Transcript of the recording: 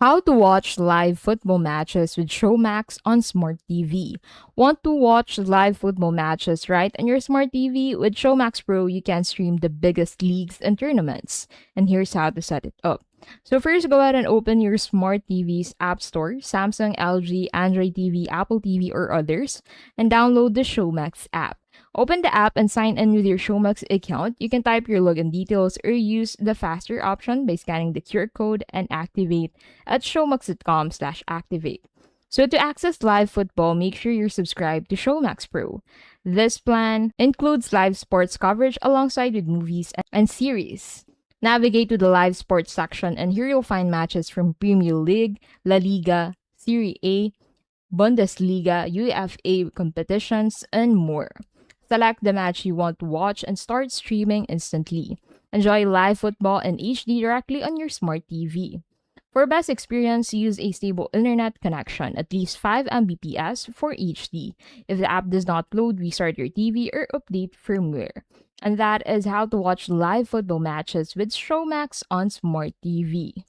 How to watch live football matches with Showmax on Smart TV. Want to watch live football matches right on your Smart TV? With Showmax Pro, you can stream the biggest leagues and tournaments. And here's how to set it up. So first, go ahead and open your Smart TV's App Store, Samsung, LG, Android TV, Apple TV, or others, and download the Showmax app. Open the app and sign in with your Showmax account. You can type your login details or use the faster option by scanning the QR code and activate at showmax.com/activate. So to access live football, make sure you're subscribed to Showmax Pro. This plan includes live sports coverage alongside with movies and series. Navigate to the live sports section and here you'll find matches from Premier League, La Liga, Serie A, Bundesliga, UEFA competitions, and more. Select the match you want to watch and start streaming instantly. Enjoy live football in HD directly on your smart TV. For best experience, use a stable internet connection, at least 5 Mbps for HD. If the app does not load, restart your TV or update firmware. And that is how to watch live football matches with Showmax on Smart TV.